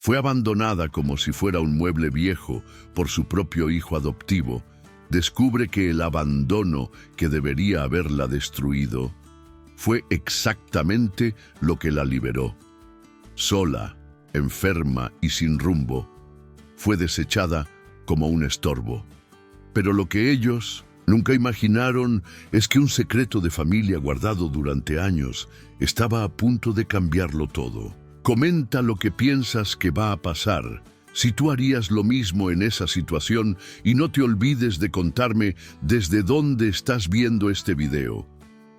Fue abandonada como si fuera un mueble viejo por su propio hijo adoptivo. Descubre que el abandono que debería haberla destruido fue exactamente lo que la liberó. Sola, enferma y sin rumbo, fue desechada como un estorbo. Pero lo que ellos nunca imaginaron es que un secreto de familia guardado durante años estaba a punto de cambiarlo todo. Comenta lo que piensas que va a pasar. Si tú harías lo mismo en esa situación, y no te olvides de contarme desde dónde estás viendo este video.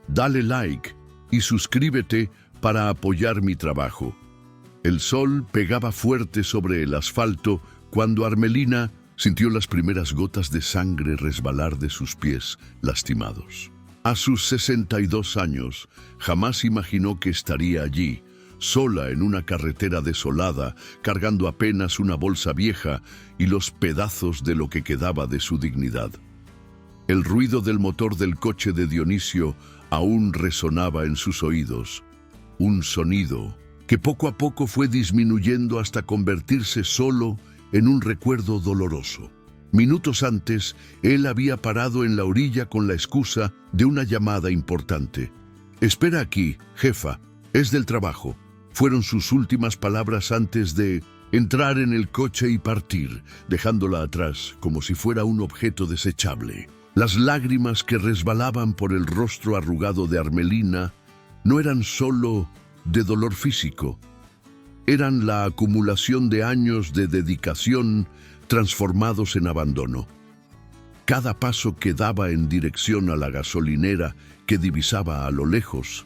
Dale like y suscríbete para apoyar mi trabajo. El sol pegaba fuerte sobre el asfalto cuando Armelina sintió las primeras gotas de sangre resbalar de sus pies lastimados. A sus 62 años, jamás imaginó que estaría allí, sola en una carretera desolada, cargando apenas una bolsa vieja y los pedazos de lo que quedaba de su dignidad. El ruido del motor del coche de Dionisio aún resonaba en sus oídos, un sonido que poco a poco fue disminuyendo hasta convertirse solo en un recuerdo doloroso. Minutos antes, él había parado en la orilla con la excusa de una llamada importante. «Espera aquí, jefa, es del trabajo», fueron sus últimas palabras antes de entrar en el coche y partir, dejándola atrás como si fuera un objeto desechable. Las lágrimas que resbalaban por el rostro arrugado de Armelina no eran solo de dolor físico, eran la acumulación de años de dedicación transformados en abandono. Cada paso que daba en dirección a la gasolinera que divisaba a lo lejos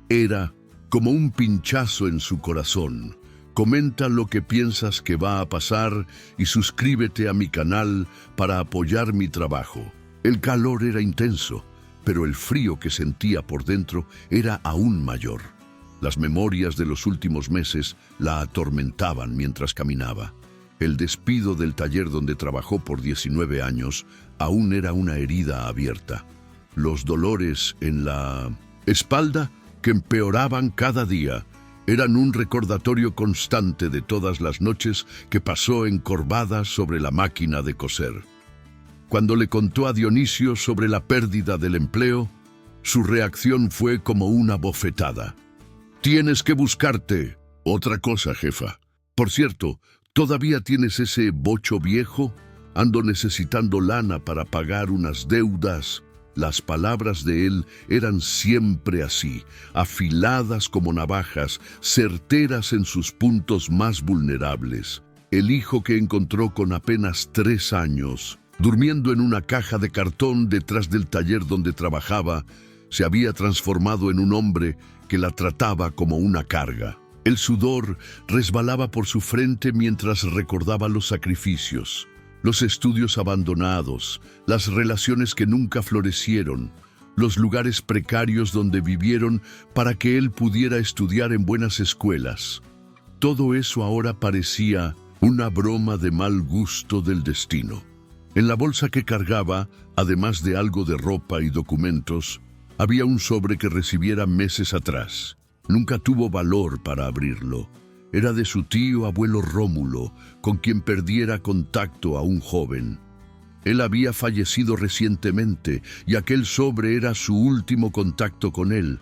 era como un pinchazo en su corazón. Comenta lo que piensas que va a pasar y suscríbete a mi canal para apoyar mi trabajo. El calor era intenso, pero el frío que sentía por dentro era aún mayor. Las memorias de los últimos meses la atormentaban mientras caminaba. El despido del taller donde trabajó por 19 años aún era una herida abierta. Los dolores en la espalda, que empeoraban cada día, eran un recordatorio constante de todas las noches que pasó encorvada sobre la máquina de coser. Cuando le contó a Dionisio sobre la pérdida del empleo, su reacción fue como una bofetada. «Tienes que buscarte otra cosa, jefa. Por cierto, ¿todavía tienes ese bocho viejo? Ando necesitando lana para pagar unas deudas». Las palabras de él eran siempre así, afiladas como navajas, certeras en sus puntos más vulnerables. El hijo que encontró con apenas 3 años, durmiendo en una caja de cartón detrás del taller donde trabajaba, se había transformado en un hombre que la trataba como una carga. El sudor resbalaba por su frente mientras recordaba los sacrificios, los estudios abandonados, las relaciones que nunca florecieron, los lugares precarios donde vivieron para que él pudiera estudiar en buenas escuelas. Todo eso ahora parecía una broma de mal gusto del destino. En la bolsa que cargaba, además de algo de ropa y documentos, había un sobre que recibiera meses atrás. Nunca tuvo valor para abrirlo. Era de su tío abuelo Rómulo, con quien perdiera contacto a un joven. Él había fallecido recientemente y aquel sobre era su último contacto con él.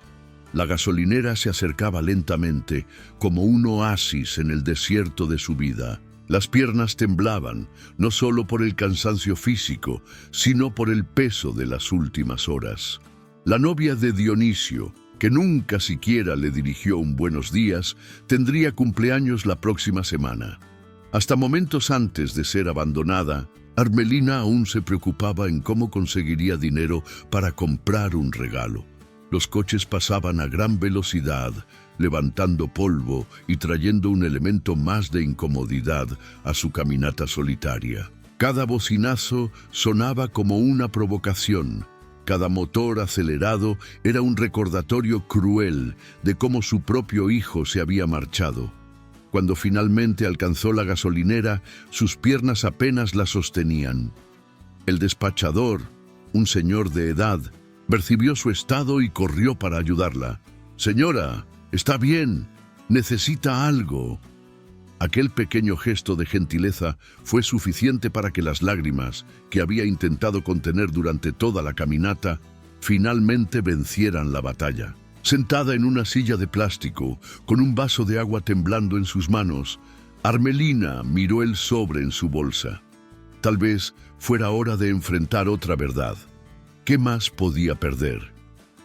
La gasolinera se acercaba lentamente, como un oasis en el desierto de su vida. Las piernas temblaban, no solo por el cansancio físico, sino por el peso de las últimas horas. La novia de Dionisio, que nunca siquiera le dirigió un buenos días, tendría cumpleaños la próxima semana. Hasta momentos antes de ser abandonada, Armelina aún se preocupaba en cómo conseguiría dinero para comprar un regalo. Los coches pasaban a gran velocidad, levantando polvo y trayendo un elemento más de incomodidad a su caminata solitaria. Cada bocinazo sonaba como una provocación. Cada motor acelerado era un recordatorio cruel de cómo su propio hijo se había marchado. Cuando finalmente alcanzó la gasolinera, sus piernas apenas la sostenían. El despachador, un señor de edad, percibió su estado y corrió para ayudarla. «Señora, está bien, necesita algo». Aquel pequeño gesto de gentileza fue suficiente para que las lágrimas, que había intentado contener durante toda la caminata, finalmente vencieran la batalla. Sentada en una silla de plástico, con un vaso de agua temblando en sus manos, Armelina miró el sobre en su bolsa. Tal vez fuera hora de enfrentar otra verdad. ¿Qué más podía perder?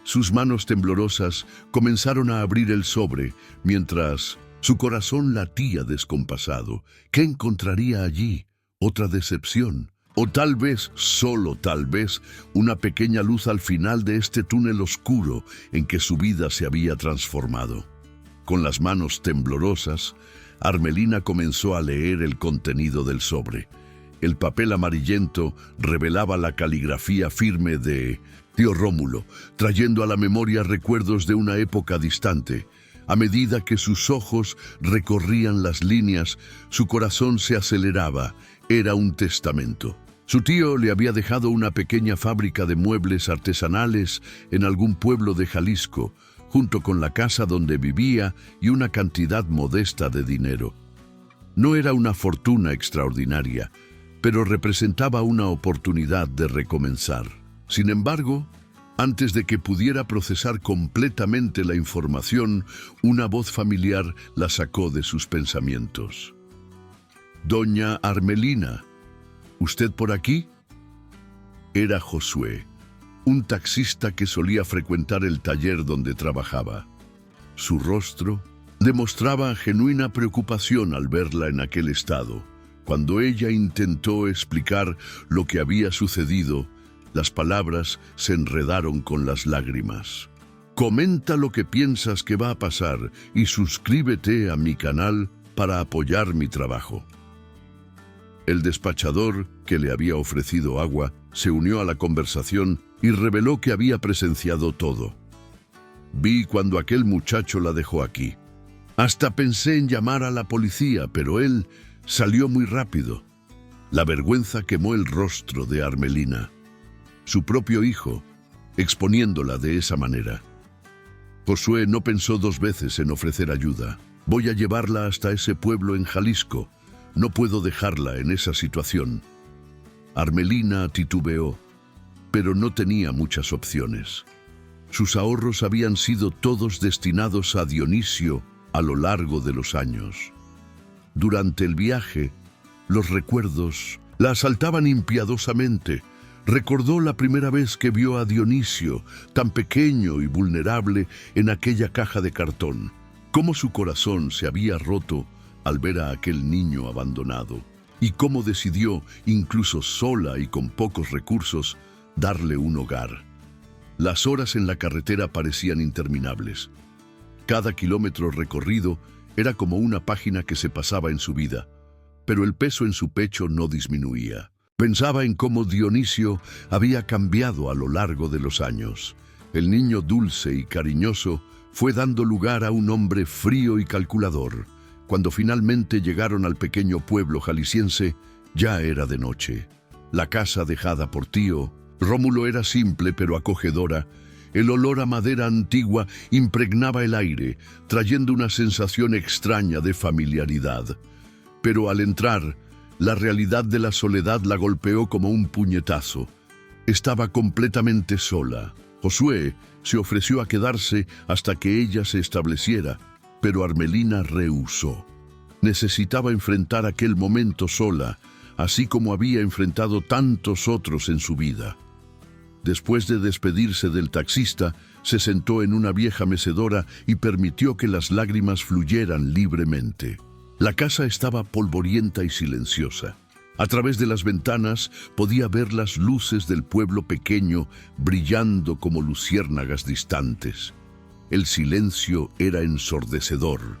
Sus manos temblorosas comenzaron a abrir el sobre, mientras su corazón latía descompasado. ¿Qué encontraría allí? ¿Otra decepción? O tal vez, solo tal vez, una pequeña luz al final de este túnel oscuro en que su vida se había transformado. Con las manos temblorosas, Armelina comenzó a leer el contenido del sobre. El papel amarillento revelaba la caligrafía firme de Tío Rómulo, trayendo a la memoria recuerdos de una época distante. A medida que sus ojos recorrían las líneas, su corazón se aceleraba. Era un testamento. Su tío le había dejado una pequeña fábrica de muebles artesanales en algún pueblo de Jalisco, junto con la casa donde vivía y una cantidad modesta de dinero. No era una fortuna extraordinaria, pero representaba una oportunidad de recomenzar. Sin embargo, antes de que pudiera procesar completamente la información, una voz familiar la sacó de sus pensamientos. «Doña Armelina, ¿usted por aquí?» Era Josué, un taxista que solía frecuentar el taller donde trabajaba. Su rostro demostraba genuina preocupación al verla en aquel estado. Cuando ella intentó explicar lo que había sucedido, las palabras se enredaron con las lágrimas. «Comenta lo que piensas que va a pasar y suscríbete a mi canal para apoyar mi trabajo». El despachador, que le había ofrecido agua, se unió a la conversación y reveló que había presenciado todo. «Vi cuando aquel muchacho la dejó aquí. Hasta pensé en llamar a la policía, pero él salió muy rápido». La vergüenza quemó el rostro de Armelina. Su propio hijo, exponiéndola de esa manera. Josué no pensó dos veces en ofrecer ayuda. «Voy a llevarla hasta ese pueblo en Jalisco. No puedo dejarla en esa situación». Armelina titubeó, pero no tenía muchas opciones. Sus ahorros habían sido todos destinados a Dionisio a lo largo de los años. Durante el viaje, los recuerdos la asaltaban impiadosamente. Recordó la primera vez que vio a Dionisio, tan pequeño y vulnerable, en aquella caja de cartón. Cómo su corazón se había roto al ver a aquel niño abandonado, y cómo decidió, incluso sola y con pocos recursos, darle un hogar. Las horas en la carretera parecían interminables. Cada kilómetro recorrido era como una página que se pasaba en su vida, pero el peso en su pecho no disminuía. Pensaba en cómo Dionisio había cambiado a lo largo de los años. El niño dulce y cariñoso fue dando lugar a un hombre frío y calculador. Cuando finalmente llegaron al pequeño pueblo jalisciense, ya era de noche. La casa dejada por tío Rómulo era simple pero acogedora. El olor a madera antigua impregnaba el aire, trayendo una sensación extraña de familiaridad. Pero al entrar, la realidad de la soledad la golpeó como un puñetazo. Estaba completamente sola. Josué se ofreció a quedarse hasta que ella se estableciera, pero Armelina rehusó. Necesitaba enfrentar aquel momento sola, así como había enfrentado tantos otros en su vida. Después de despedirse del taxista, se sentó en una vieja mecedora y permitió que las lágrimas fluyeran libremente. La casa estaba polvorienta y silenciosa. A través de las ventanas podía ver las luces del pueblo pequeño brillando como luciérnagas distantes. El silencio era ensordecedor,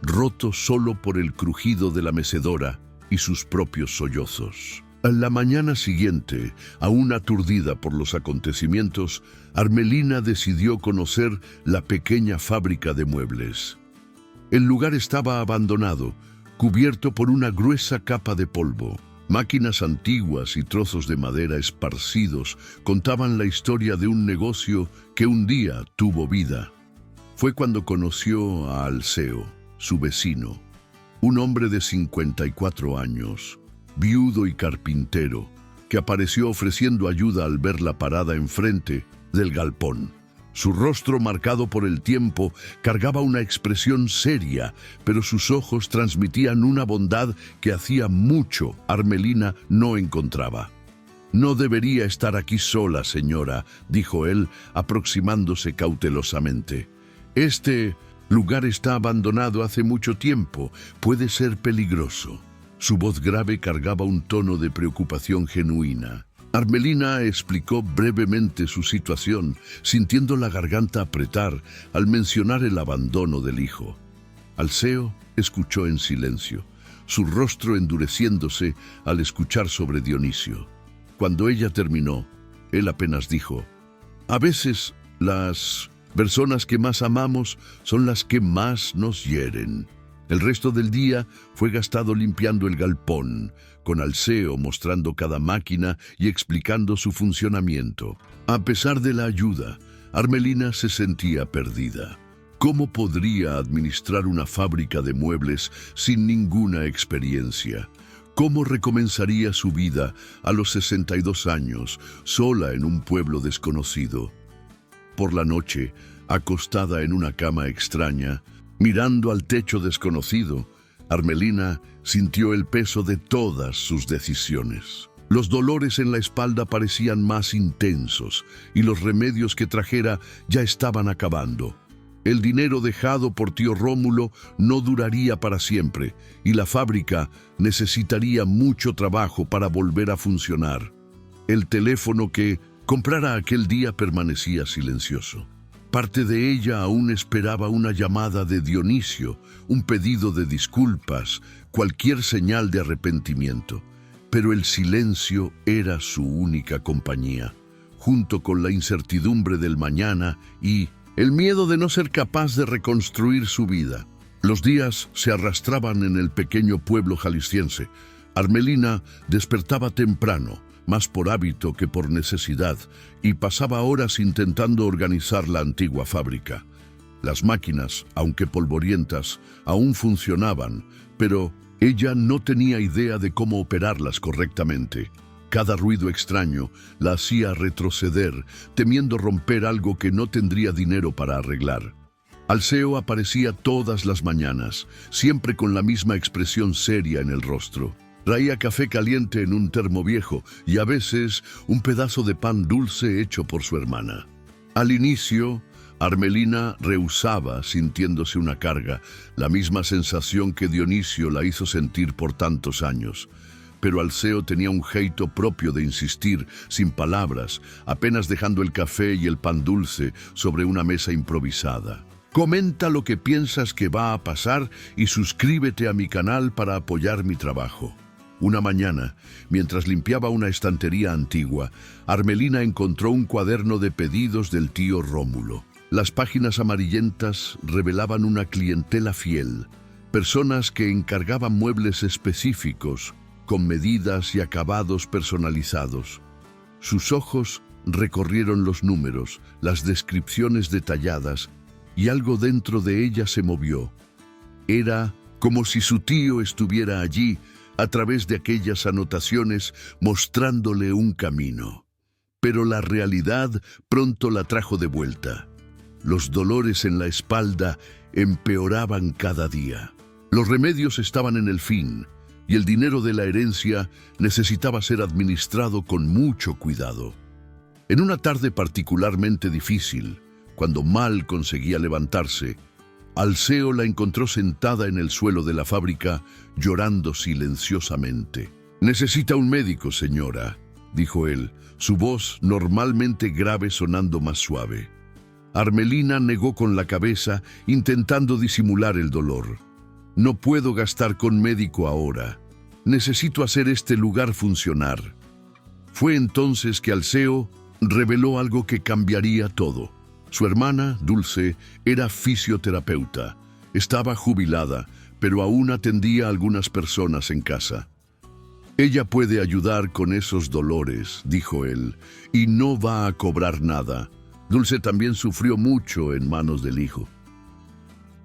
roto solo por el crujido de la mecedora y sus propios sollozos. A la mañana siguiente, aún aturdida por los acontecimientos, Armelina decidió conocer la pequeña fábrica de muebles. El lugar estaba abandonado, cubierto por una gruesa capa de polvo. Máquinas antiguas y trozos de madera esparcidos contaban la historia de un negocio que un día tuvo vida. Fue cuando conoció a Alceo, su vecino. un hombre de 54 años, viudo y carpintero, que apareció ofreciendo ayuda al ver la parada enfrente del galpón. Su rostro, marcado por el tiempo, cargaba una expresión seria, pero sus ojos transmitían una bondad que hacía mucho Armelina no encontraba. «No debería estar aquí sola, señora», dijo él, aproximándose cautelosamente. «Este lugar está abandonado hace mucho tiempo. Puede ser peligroso». Su voz grave cargaba un tono de preocupación genuina. Armelina explicó brevemente su situación, sintiendo la garganta apretar al mencionar el abandono del hijo. Alceo escuchó en silencio, su rostro endureciéndose al escuchar sobre Dionisio. Cuando ella terminó, él apenas dijo: «A veces las personas que más amamos son las que más nos hieren». El resto del día fue gastado limpiando el galpón, con Alceo mostrando cada máquina y explicando su funcionamiento. A pesar de la ayuda, Armelina se sentía perdida. ¿Cómo podría administrar una fábrica de muebles sin ninguna experiencia? ¿Cómo recomenzaría su vida a los 62 años, sola en un pueblo desconocido? Por la noche, acostada en una cama extraña, mirando al techo desconocido, Armelina sintió el peso de todas sus decisiones. Los dolores en la espalda parecían más intensos y los remedios que trajera ya estaban acabando. El dinero dejado por tío Rómulo no duraría para siempre y la fábrica necesitaría mucho trabajo para volver a funcionar. El teléfono que comprara aquel día permanecía silencioso. Parte de ella aún esperaba una llamada de Dionisio, un pedido de disculpas, cualquier señal de arrepentimiento. Pero el silencio era su única compañía, junto con la incertidumbre del mañana y el miedo de no ser capaz de reconstruir su vida. Los días se arrastraban en el pequeño pueblo jalisciense. Armelina despertaba temprano, más por hábito que por necesidad, y pasaba horas intentando organizar la antigua fábrica. Las máquinas, aunque polvorientas, aún funcionaban, pero ella no tenía idea de cómo operarlas correctamente. Cada ruido extraño la hacía retroceder, temiendo romper algo que no tendría dinero para arreglar. Alceo aparecía todas las mañanas, siempre con la misma expresión seria en el rostro. Traía café caliente en un termo viejo y a veces un pedazo de pan dulce hecho por su hermana. Al inicio, Armelina rehusaba, sintiéndose una carga, la misma sensación que Dionisio la hizo sentir por tantos años. Pero Alceo tenía un jeito propio de insistir, sin palabras, apenas dejando el café y el pan dulce sobre una mesa improvisada. Comenta lo que piensas que va a pasar y suscríbete a mi canal para apoyar mi trabajo. Una mañana, mientras limpiaba una estantería antigua, Armelina encontró un cuaderno de pedidos del tío Rómulo. Las páginas amarillentas revelaban una clientela fiel, personas que encargaban muebles específicos, con medidas y acabados personalizados. Sus ojos recorrieron los números, las descripciones detalladas, y algo dentro de ella se movió. Era como si su tío estuviera allí, a través de aquellas anotaciones, mostrándole un camino. Pero la realidad pronto la trajo de vuelta. Los dolores en la espalda empeoraban cada día. Los remedios estaban en el fin, y el dinero de la herencia necesitaba ser administrado con mucho cuidado. En una tarde particularmente difícil, cuando mal conseguía levantarse, Alceo la encontró sentada en el suelo de la fábrica, llorando silenciosamente. «Necesita un médico, señora», dijo él, su voz normalmente grave sonando más suave. Armelina negó con la cabeza, intentando disimular el dolor. «No puedo gastar con médico ahora. Necesito hacer este lugar funcionar». Fue entonces que Alceo reveló algo que cambiaría todo. Su hermana, Dulce, era fisioterapeuta. Estaba jubilada, pero aún atendía a algunas personas en casa. «Ella puede ayudar con esos dolores», dijo él, «y no va a cobrar nada». Dulce también sufrió mucho en manos del hijo.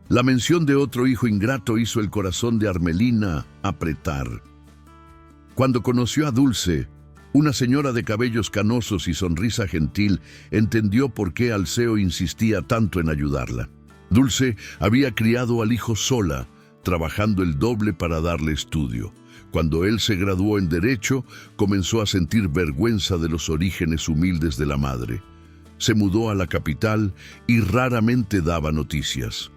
La mención de otro hijo ingrato hizo el corazón de Armelina apretar. Cuando conoció a Dulce, una señora de cabellos canosos y sonrisa gentil, entendió por qué Alceo insistía tanto en ayudarla. Dulce había criado al hijo sola, trabajando el doble para darle estudio. Cuando él se graduó en Derecho, comenzó a sentir vergüenza de los orígenes humildes de la madre. Se mudó a la capital y raramente daba noticias.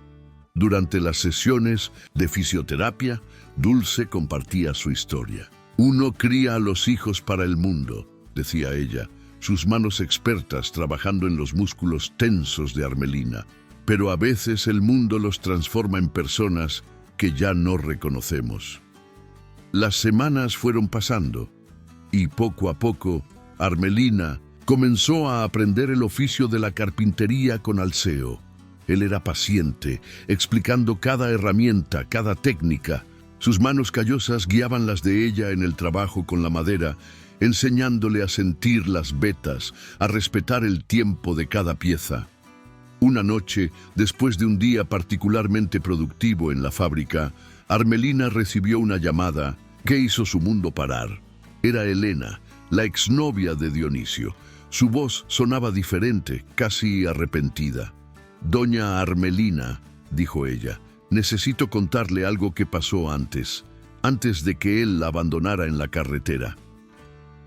Durante las sesiones de fisioterapia, Dulce compartía su historia. «Uno cría a los hijos para el mundo», decía ella, sus manos expertas trabajando en los músculos tensos de Armelina. «Pero a veces el mundo los transforma en personas que ya no reconocemos». Las semanas fueron pasando y poco a poco Armelina comenzó a aprender el oficio de la carpintería con Alceo. Él era paciente, explicando cada herramienta, cada técnica. Sus manos callosas guiaban las de ella en el trabajo con la madera, enseñándole a sentir las vetas, a respetar el tiempo de cada pieza. Una noche, después de un día particularmente productivo en la fábrica, Armelina recibió una llamada que hizo su mundo parar. Era Helena, la exnovia de Dionisio. Su voz sonaba diferente, casi arrepentida. «Doña Armelina», dijo ella, «necesito contarle algo que pasó antes de que él la abandonara en la carretera».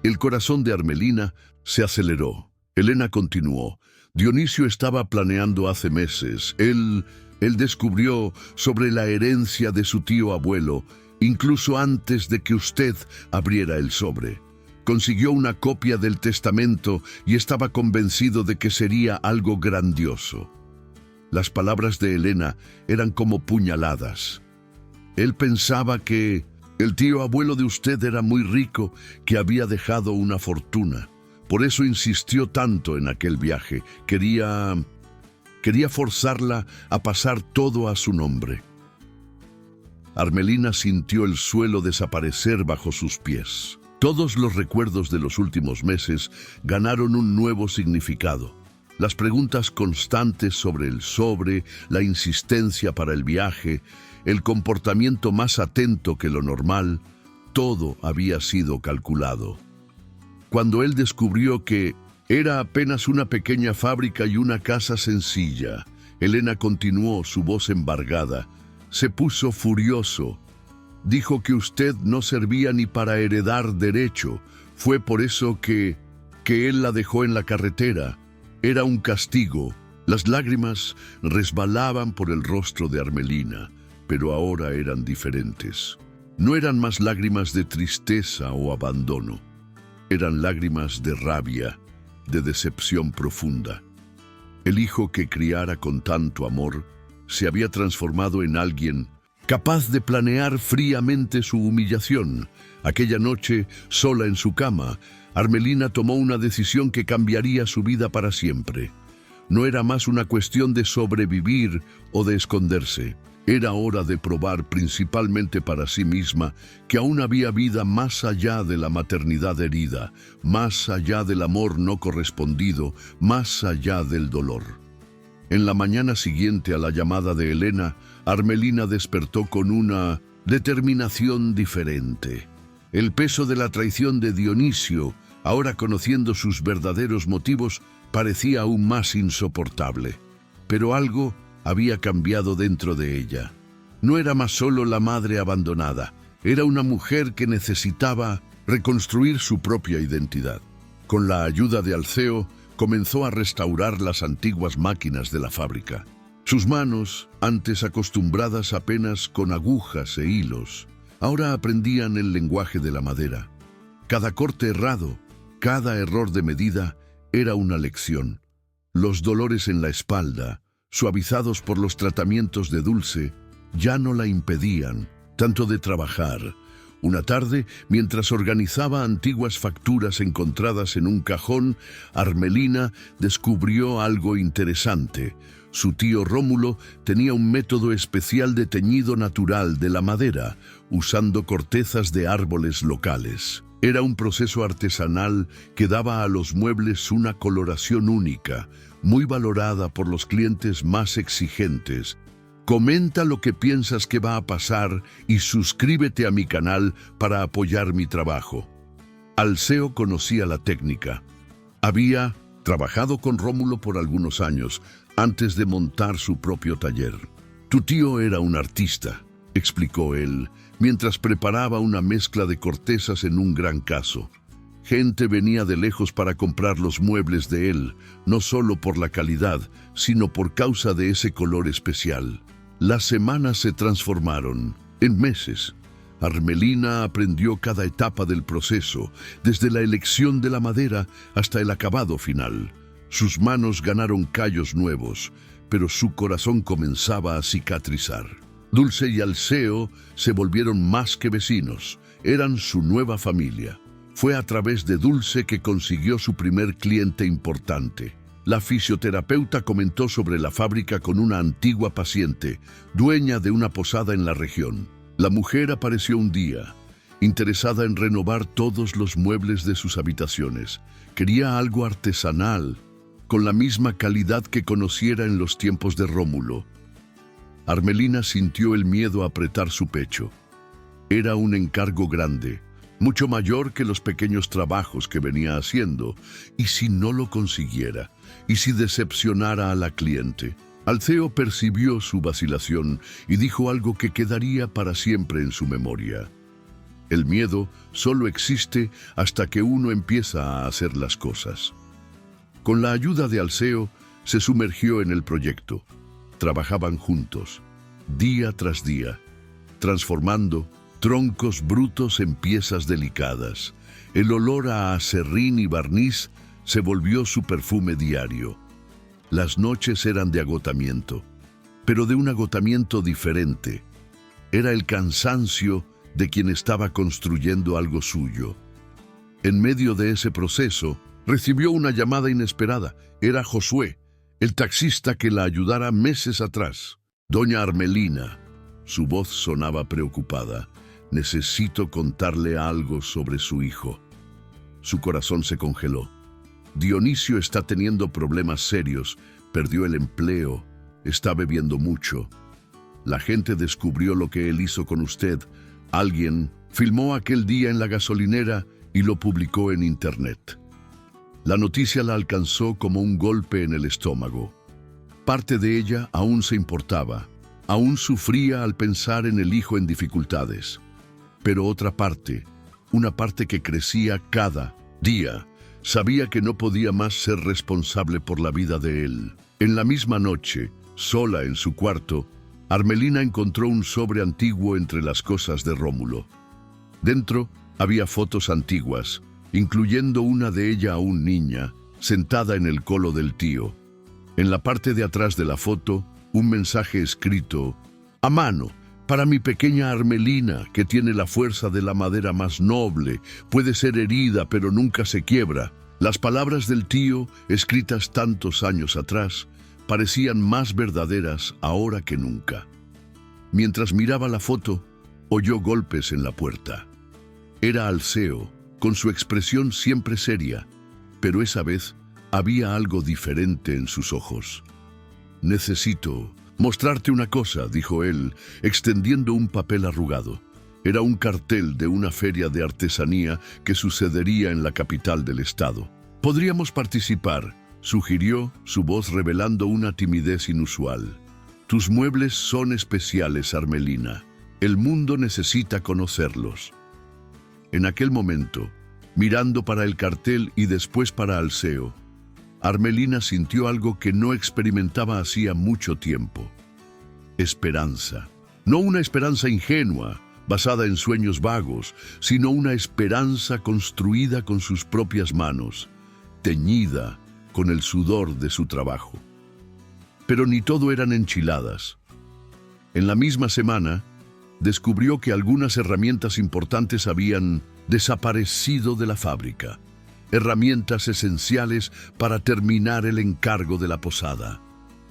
El corazón de Armelina se aceleró. Helena continuó. «Dionisio estaba planeando hace meses. Él descubrió sobre la herencia de su tío abuelo, incluso antes de que usted abriera el sobre. Consiguió una copia del testamento y estaba convencido de que sería algo grandioso». Las palabras de Helena eran como puñaladas. Él pensaba que el tío abuelo de usted era muy rico, que había dejado una fortuna. Por eso insistió tanto en aquel viaje. Quería forzarla a pasar todo a su nombre. Armelina sintió el suelo desaparecer bajo sus pies. Todos los recuerdos de los últimos meses ganaron un nuevo significado. Las preguntas constantes sobre el sobre, la insistencia para el viaje, el comportamiento más atento que lo normal, todo había sido calculado. Cuando él descubrió que era apenas una pequeña fábrica y una casa sencilla, Helena continuó, su voz embargada. Se puso furioso. Dijo que usted no servía ni para heredar derecho. Fue por eso que él la dejó en la carretera. Era un castigo. Las lágrimas resbalaban por el rostro de Armelina, pero ahora eran diferentes. No eran más lágrimas de tristeza o abandono. Eran lágrimas de rabia, de decepción profunda. El hijo que criara con tanto amor se había transformado en alguien capaz de planear fríamente su humillación. Aquella noche, sola en su cama, Armelina tomó una decisión que cambiaría su vida para siempre. No era más una cuestión de sobrevivir o de esconderse. Era hora de probar, principalmente para sí misma, que aún había vida más allá de la maternidad herida, más allá del amor no correspondido, más allá del dolor. En la mañana siguiente a la llamada de Helena, Armelina despertó con una determinación diferente. El peso de la traición de Dionisio, ahora conociendo sus verdaderos motivos, parecía aún más insoportable. Pero algo había cambiado dentro de ella. No era más solo la madre abandonada, era una mujer que necesitaba reconstruir su propia identidad. Con la ayuda de Alceo, comenzó a restaurar las antiguas máquinas de la fábrica. Sus manos, antes acostumbradas apenas con agujas e hilos, ahora aprendían el lenguaje de la madera. Cada corte errado, cada error de medida, era una lección. Los dolores en la espalda, suavizados por los tratamientos de Dulce, ya no la impedían tanto de trabajar. Una tarde, mientras organizaba antiguas facturas encontradas en un cajón, Armelina descubrió algo interesante. Su tío Rómulo tenía un método especial de teñido natural de la madera, usando cortezas de árboles locales. Era un proceso artesanal que daba a los muebles una coloración única, muy valorada por los clientes más exigentes. Comenta lo que piensas que va a pasar y suscríbete a mi canal para apoyar mi trabajo. Alceo conocía la técnica. Había trabajado con Rómulo por algunos años antes de montar su propio taller. Tu tío era un artista, explicó él, mientras preparaba una mezcla de cortezas en un gran caso. Gente venía de lejos para comprar los muebles de él, no solo por la calidad, sino por causa de ese color especial. Las semanas se transformaron en meses. Armelina aprendió cada etapa del proceso, desde la elección de la madera hasta el acabado final. Sus manos ganaron callos nuevos, pero su corazón comenzaba a cicatrizar. Dulce y Alceo se volvieron más que vecinos, eran su nueva familia. Fue a través de Dulce que consiguió su primer cliente importante. La fisioterapeuta comentó sobre la fábrica con una antigua paciente, dueña de una posada en la región. La mujer apareció un día, interesada en renovar todos los muebles de sus habitaciones. Quería algo artesanal, con la misma calidad que conociera en los tiempos de Rómulo. Armelina sintió el miedo apretar su pecho. Era un encargo grande, mucho mayor que los pequeños trabajos que venía haciendo. ¿Y si no lo consiguiera? ¿Y si decepcionara a la cliente? Alceo percibió su vacilación y dijo algo que quedaría para siempre en su memoria. El miedo solo existe hasta que uno empieza a hacer las cosas. Con la ayuda de Alceo, se sumergió en el proyecto. Trabajaban juntos, día tras día, transformando troncos brutos en piezas delicadas. El olor a acerrín y barniz se volvió su perfume diario. Las noches eran de agotamiento, pero de un agotamiento diferente. Era el cansancio de quien estaba construyendo algo suyo. En medio de ese proceso, recibió una llamada inesperada. Era Josué, el taxista que la ayudara meses atrás. Doña Armelina. Su voz sonaba preocupada. Necesito contarle algo sobre su hijo. Su corazón se congeló. Dionisio está teniendo problemas serios, perdió el empleo, está bebiendo mucho. La gente descubrió lo que él hizo con usted. Alguien filmó aquel día en la gasolinera y lo publicó en internet. La noticia la alcanzó como un golpe en el estómago. Parte de ella aún se importaba, aún sufría al pensar en el hijo en dificultades. Pero otra parte, una parte que crecía cada día, sabía que no podía más ser responsable por la vida de él. En la misma noche, sola en su cuarto, Armelina encontró un sobre antiguo entre las cosas de Rómulo. Dentro había fotos antiguas, incluyendo una de ella aún niña, sentada en el colo del tío. En la parte de atrás de la foto, un mensaje escrito a mano, para mi pequeña Armelina, que tiene la fuerza de la madera más noble, puede ser herida pero nunca se quiebra. Las palabras del tío, escritas tantos años atrás, parecían más verdaderas ahora que nunca. Mientras miraba la foto, oyó golpes en la puerta. Era Alceo, con su expresión siempre seria, pero esa vez había algo diferente en sus ojos. Necesito mostrarte una cosa, dijo él, extendiendo un papel arrugado. Era un cartel de una feria de artesanía que sucedería en la capital del estado. Podríamos participar, sugirió, su voz revelando una timidez inusual. Tus muebles son especiales, Armelina. El mundo necesita conocerlos. En aquel momento, mirando para el cartel y después para Alceo, Armelina sintió algo que no experimentaba hacía mucho tiempo. Esperanza. No una esperanza ingenua, basada en sueños vagos, sino una esperanza construida con sus propias manos, teñida con el sudor de su trabajo. Pero ni todo eran enchiladas. En la misma semana, descubrió que algunas herramientas importantes habían desaparecido de la fábrica. Herramientas esenciales para terminar el encargo de la posada.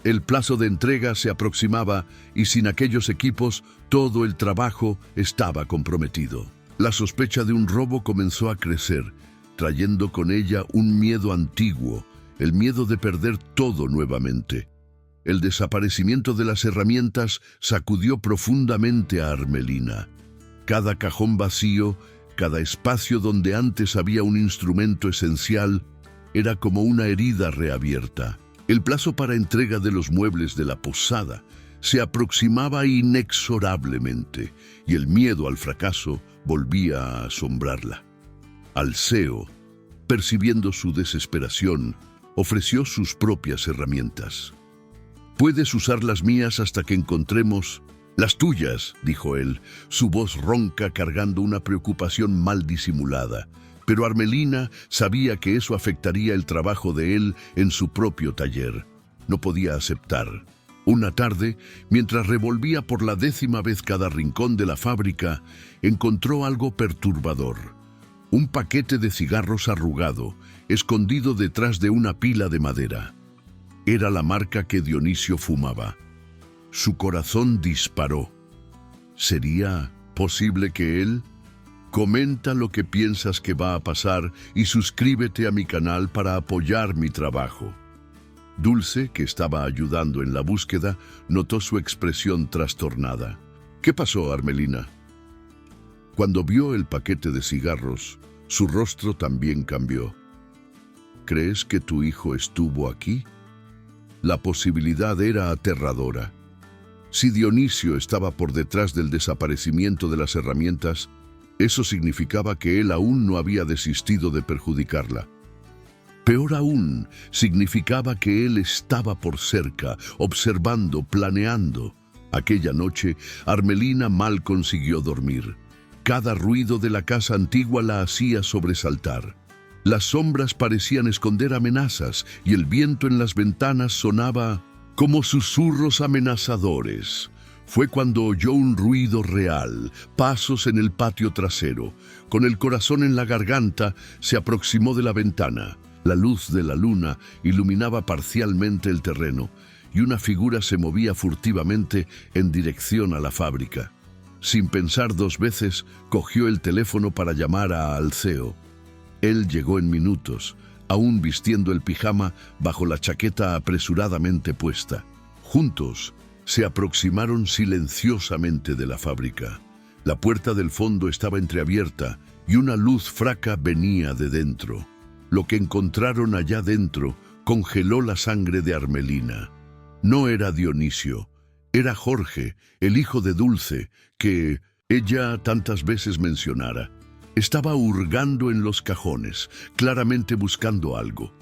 El plazo de entrega se aproximaba y sin aquellos equipos todo el trabajo estaba comprometido. La sospecha de un robo comenzó a crecer, trayendo con ella un miedo antiguo, el miedo de perder todo nuevamente. El desaparecimiento de las herramientas sacudió profundamente a Armelina. Cada cajón vacío, cada espacio donde antes había un instrumento esencial, era como una herida reabierta. El plazo para entrega de los muebles de la posada se aproximaba inexorablemente y el miedo al fracaso volvía a asombrarla. Alceo, percibiendo su desesperación, ofreció sus propias herramientas. «Puedes usar las mías hasta que encontremos...» «Las tuyas», dijo él, su voz ronca cargando una preocupación mal disimulada. Pero Armelina sabía que eso afectaría el trabajo de él en su propio taller. No podía aceptar. Una tarde, mientras revolvía por la 10ª vez cada rincón de la fábrica, encontró algo perturbador. Un paquete de cigarros arrugado, escondido detrás de una pila de madera. Era la marca que Dionisio fumaba. Su corazón disparó. ¿Sería posible que él? Comenta lo que piensas que va a pasar y suscríbete a mi canal para apoyar mi trabajo. Dulce, que estaba ayudando en la búsqueda, notó su expresión trastornada. ¿Qué pasó, Armelina? Cuando vio el paquete de cigarros, su rostro también cambió. ¿Crees que tu hijo estuvo aquí? La posibilidad era aterradora. Si Dionisio estaba por detrás del desaparecimiento de las herramientas, eso significaba que él aún no había desistido de perjudicarla. Peor aún, significaba que él estaba por cerca, observando, planeando. Aquella noche, Armelina mal consiguió dormir. Cada ruido de la casa antigua la hacía sobresaltar. Las sombras parecían esconder amenazas y el viento en las ventanas sonaba como susurros amenazadores. Fue cuando oyó un ruido real, pasos en el patio trasero. Con el corazón en la garganta, se aproximó de la ventana. La luz de la luna iluminaba parcialmente el terreno y una figura se movía furtivamente en dirección a la fábrica. Sin pensar 2 veces, cogió el teléfono para llamar a Alceo. Él llegó en minutos, aún vistiendo el pijama bajo la chaqueta apresuradamente puesta. Juntos, se aproximaron silenciosamente de la fábrica. La puerta del fondo estaba entreabierta y una luz fraca venía de dentro. Lo que encontraron allá dentro congeló la sangre de Armelina. No era Dionisio, era Jorge, el hijo de Dulce, que ella tantas veces mencionara. Estaba hurgando en los cajones, claramente buscando algo.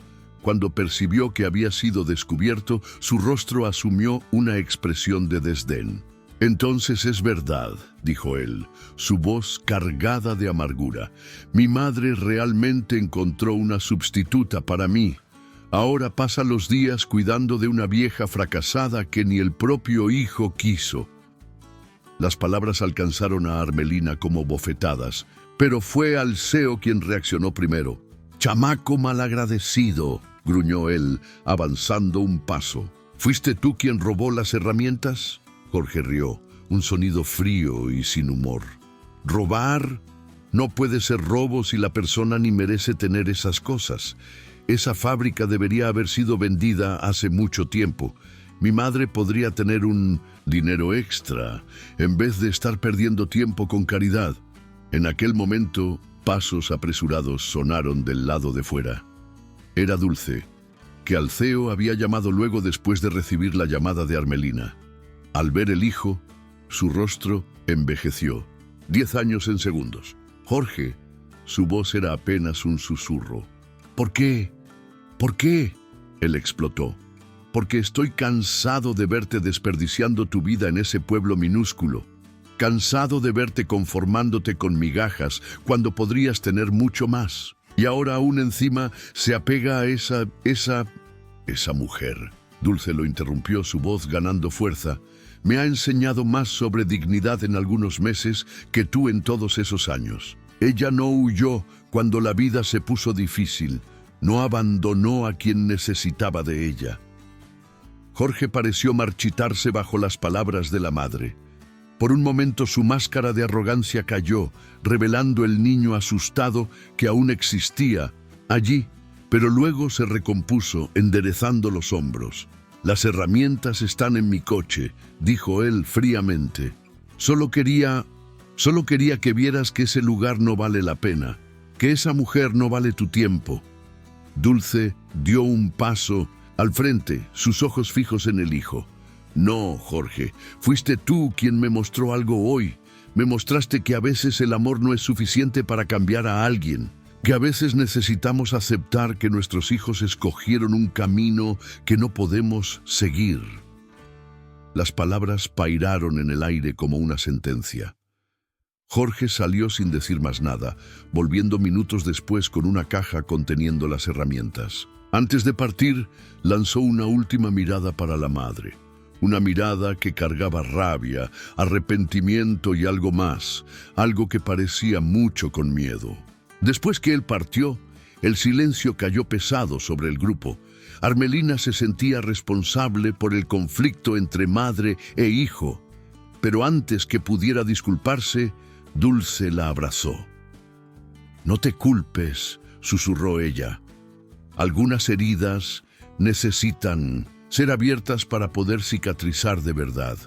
Cuando percibió que había sido descubierto, su rostro asumió una expresión de desdén. «Entonces es verdad», dijo él, su voz cargada de amargura. «Mi madre realmente encontró una sustituta para mí. Ahora pasa los días cuidando de una vieja fracasada que ni el propio hijo quiso». Las palabras alcanzaron a Armelina como bofetadas, pero fue Alceo quien reaccionó primero. «Chamaco malagradecido», gruñó él, avanzando un paso. «¿Fuiste tú quien robó las herramientas?» Jorge rió, un sonido frío y sin humor. «¿Robar? No puede ser robo si la persona ni merece tener esas cosas. Esa fábrica debería haber sido vendida hace mucho tiempo. Mi madre podría tener un dinero extra, en vez de estar perdiendo tiempo con caridad». En aquel momento, pasos apresurados sonaron del lado de fuera. Era Dulce, que Alceo había llamado luego después de recibir la llamada de Armelina. Al ver el hijo, su rostro envejeció. 10 años en segundos. «Jorge», su voz era apenas un susurro. «¿Por qué? ¿Por qué?» Él explotó. «Porque estoy cansado de verte desperdiciando tu vida en ese pueblo minúsculo. Cansado de verte conformándote con migajas cuando podrías tener mucho más. Y ahora aún encima se apega a esa mujer». Dulce lo interrumpió, su voz ganando fuerza. «Me ha enseñado más sobre dignidad en algunos meses que tú en todos esos años. Ella no huyó cuando la vida se puso difícil. No abandonó a quien necesitaba de ella». Jorge pareció marchitarse bajo las palabras de la madre. Por un momento su máscara de arrogancia cayó, revelando el niño asustado que aún existía allí, pero luego se recompuso, enderezando los hombros. Las herramientas están en mi coche, dijo él fríamente. Solo quería que vieras que ese lugar no vale la pena, que esa mujer no vale tu tiempo. Dulce dio un paso al frente, sus ojos fijos en el hijo. No, Jorge, fuiste tú quien me mostró algo hoy. Me mostraste que a veces el amor no es suficiente para cambiar a alguien, que a veces necesitamos aceptar que nuestros hijos escogieron un camino que no podemos seguir. Las palabras pairaron en el aire como una sentencia. Jorge salió sin decir más nada, volviendo minutos después con una caja conteniendo las herramientas. Antes de partir, lanzó una última mirada para la madre. Una mirada que cargaba rabia, arrepentimiento y algo más, algo que parecía mucho con miedo. Después que él partió, el silencio cayó pesado sobre el grupo. Armelina se sentía responsable por el conflicto entre madre e hijo, pero antes que pudiera disculparse, Dulce la abrazó. «No te culpes», susurró ella. «Algunas heridas necesitan ser abiertas para poder cicatrizar de verdad».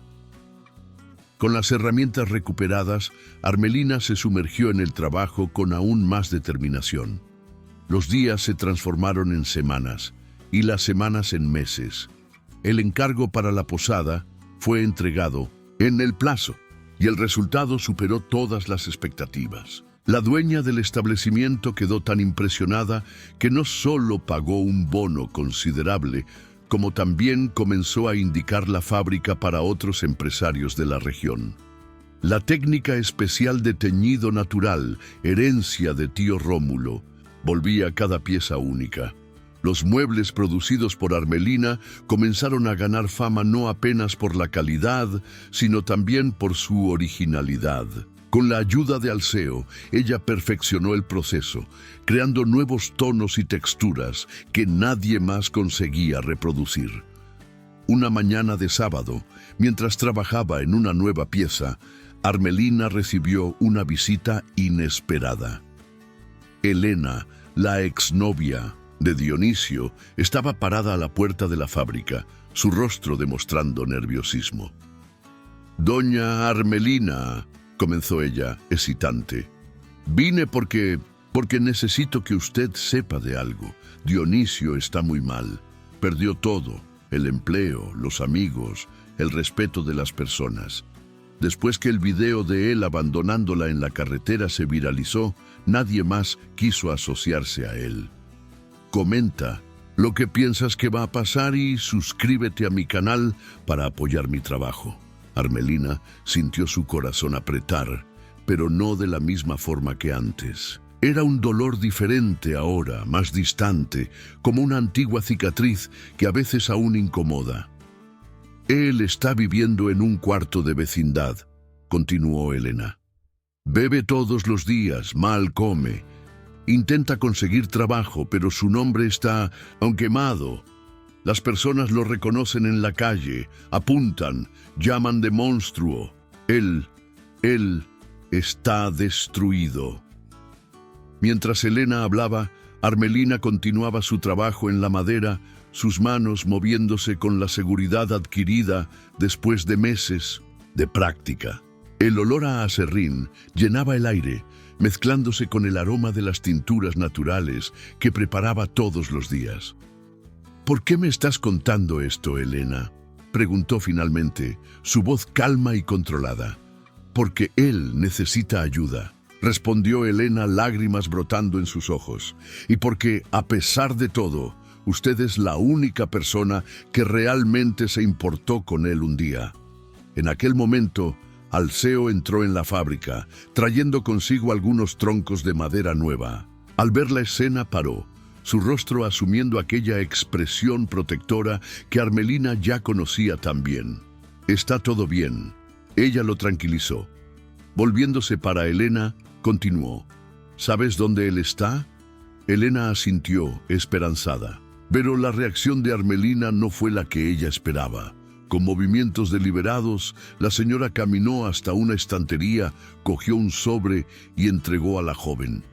Con las herramientas recuperadas, Armelina se sumergió en el trabajo con aún más determinación. Los días se transformaron en semanas y las semanas en meses. El encargo para la posada fue entregado en el plazo y el resultado superó todas las expectativas. La dueña del establecimiento quedó tan impresionada que no solo pagó un bono considerable, como también comenzó a indicar la fábrica para otros empresarios de la región. La técnica especial de teñido natural, herencia de tío Rómulo, volvía cada pieza única. Los muebles producidos por Armelina comenzaron a ganar fama no apenas por la calidad, sino también por su originalidad. Con la ayuda de Alceo, ella perfeccionó el proceso, creando nuevos tonos y texturas que nadie más conseguía reproducir. Una mañana de sábado, mientras trabajaba en una nueva pieza, Armelina recibió una visita inesperada. Elena, la exnovia de Dionisio, estaba parada a la puerta de la fábrica, su rostro demostrando nerviosismo. «Doña Armelina», comenzó ella, hesitante. «Vine porque necesito que usted sepa de algo. Dionisio está muy mal. Perdió todo, el empleo, los amigos, el respeto de las personas. Después que el video de él abandonándola en la carretera se viralizó, nadie más quiso asociarse a él. Comenta lo que piensas que va a pasar y suscríbete a mi canal para apoyar mi trabajo». Armelina sintió su corazón apretar, pero no de la misma forma que antes. Era un dolor diferente ahora, más distante, como una antigua cicatriz que a veces aún incomoda. «Él está viviendo en un cuarto de vecindad», continuó Elena. «Bebe todos los días, mal come. Intenta conseguir trabajo, pero su nombre está quemado. Las personas lo reconocen en la calle, apuntan, llaman de monstruo. Él está destruido». Mientras Elena hablaba, Armelina continuaba su trabajo en la madera, sus manos moviéndose con la seguridad adquirida después de meses de práctica. El olor a aserrín llenaba el aire, mezclándose con el aroma de las tinturas naturales que preparaba todos los días. «¿Por qué me estás contando esto, Elena?», preguntó finalmente, su voz calma y controlada. «Porque él necesita ayuda», respondió Elena, lágrimas brotando en sus ojos. «Y porque, a pesar de todo, usted es la única persona que realmente se importó con él un día». En aquel momento, Alceo entró en la fábrica, trayendo consigo algunos troncos de madera nueva. Al ver la escena paró, su rostro asumiendo aquella expresión protectora que Armelina ya conocía tan bien. «Está todo bien», ella lo tranquilizó. Volviéndose para Elena, continuó. «¿Sabes dónde él está?». Elena asintió, esperanzada. Pero la reacción de Armelina no fue la que ella esperaba. Con movimientos deliberados, la señora caminó hasta una estantería, cogió un sobre y entregó a la joven.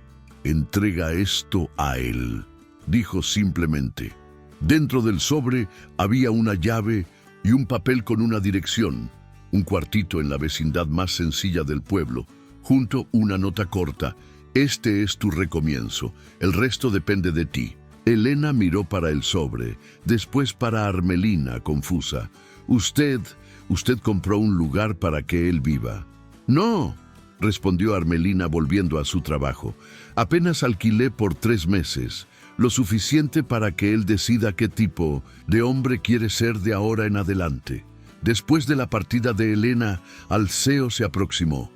«Entrega esto a él», dijo simplemente. Dentro del sobre había una llave y un papel con una dirección, un cuartito en la vecindad más sencilla del pueblo, junto una nota corta: este es tu recomienzo, el resto depende de ti. Elena miró para el sobre, después para Armelina, confusa. Usted compró un lugar para que él viva. No, respondió Armelina volviendo a su trabajo. Apenas alquilé por 3 meses, lo suficiente para que él decida qué tipo de hombre quiere ser de ahora en adelante. Después de la partida de Elena, Alceo se aproximó.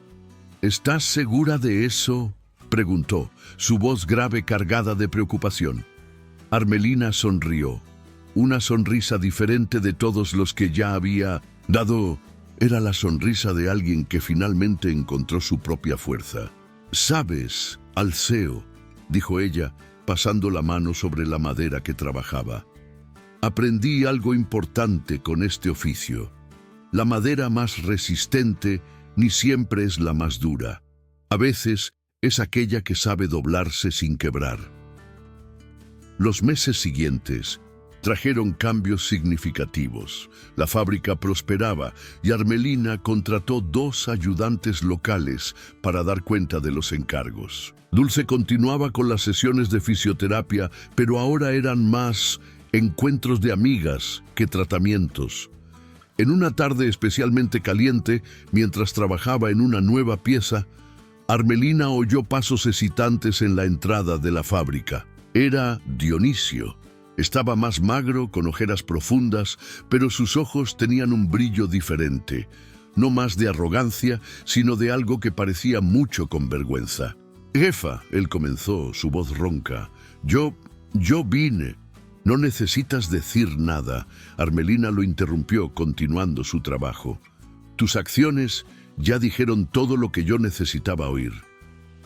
¿Estás segura de eso?, preguntó, su voz grave cargada de preocupación. Armelina sonrió. Una sonrisa diferente de todos los que ya había dado. Era la sonrisa de alguien que finalmente encontró su propia fuerza. «Sabes, Alceo», dijo ella, pasando la mano sobre la madera que trabajaba. «Aprendí algo importante con este oficio. La madera más resistente ni siempre es la más dura. A veces es aquella que sabe doblarse sin quebrar». Los meses siguientes trajeron cambios significativos. La fábrica prosperaba y Armelina contrató 2 ayudantes locales para dar cuenta de los encargos. Dulce continuaba con las sesiones de fisioterapia, pero ahora eran más encuentros de amigas que tratamientos. En una tarde especialmente caliente, mientras trabajaba en una nueva pieza, Armelina oyó pasos hesitantes en la entrada de la fábrica. Era Dionisio. Estaba más magro, con ojeras profundas, pero sus ojos tenían un brillo diferente, no más de arrogancia, sino de algo que parecía mucho con vergüenza. «Jefa», él comenzó, su voz ronca, yo vine». «No necesitas decir nada», Armelina lo interrumpió, continuando su trabajo. «Tus acciones ya dijeron todo lo que yo necesitaba oír».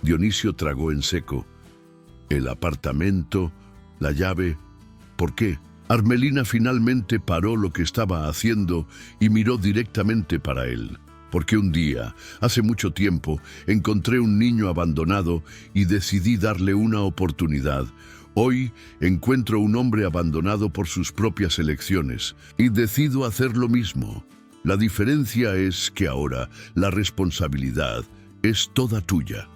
Dionisio tragó en seco. «El apartamento, la llave, ¿por qué?». Armelina finalmente paró lo que estaba haciendo y miró directamente para él. «Porque un día, hace mucho tiempo, encontré un niño abandonado y decidí darle una oportunidad. Hoy encuentro un hombre abandonado por sus propias elecciones y decido hacer lo mismo. La diferencia es que ahora la responsabilidad es toda tuya».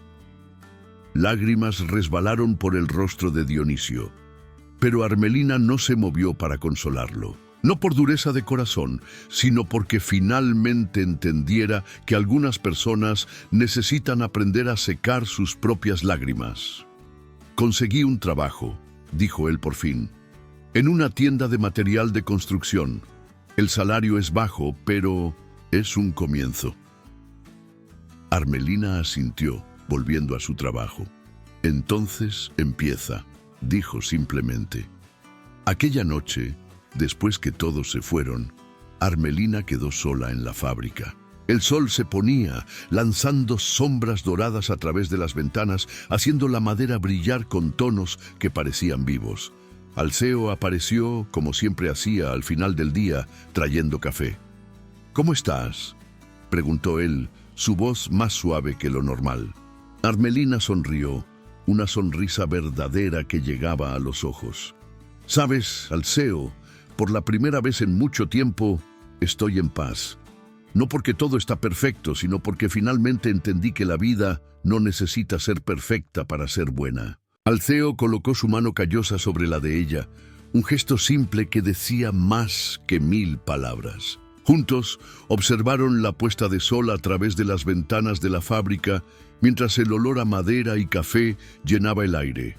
Lágrimas resbalaron por el rostro de Dionisio, pero Armelina no se movió para consolarlo. No por dureza de corazón, sino porque finalmente entendiera que algunas personas necesitan aprender a secar sus propias lágrimas. «Conseguí un trabajo», dijo él por fin, «en una tienda de material de construcción. El salario es bajo, pero es un comienzo». Armelina asintió, volviendo a su trabajo. «Entonces empieza», dijo simplemente. Aquella noche, después que todos se fueron, Armelina quedó sola en la fábrica. El sol se ponía, lanzando sombras doradas a través de las ventanas, haciendo la madera brillar con tonos que parecían vivos. Alceo apareció, como siempre hacía al final del día, trayendo café. «¿Cómo estás?», preguntó él, su voz más suave que lo normal. Armelina sonrió, una sonrisa verdadera que llegaba a los ojos. «Sabes, Alceo, por la primera vez en mucho tiempo estoy en paz. No porque todo está perfecto, sino porque finalmente entendí que la vida no necesita ser perfecta para ser buena». Alceo colocó su mano callosa sobre la de ella, un gesto simple que decía más que 1000 palabras. Juntos observaron la puesta de sol a través de las ventanas de la fábrica, mientras el olor a madera y café llenaba el aire.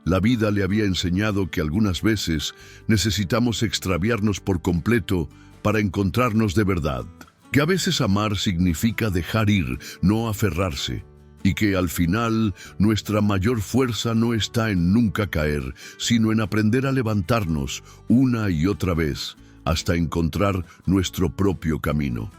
La vida le había enseñado que algunas veces necesitamos extraviarnos por completo para encontrarnos de verdad, que a veces amar significa dejar ir, no aferrarse, y que al final nuestra mayor fuerza no está en nunca caer, sino en aprender a levantarnos una y otra vez hasta encontrar nuestro propio camino.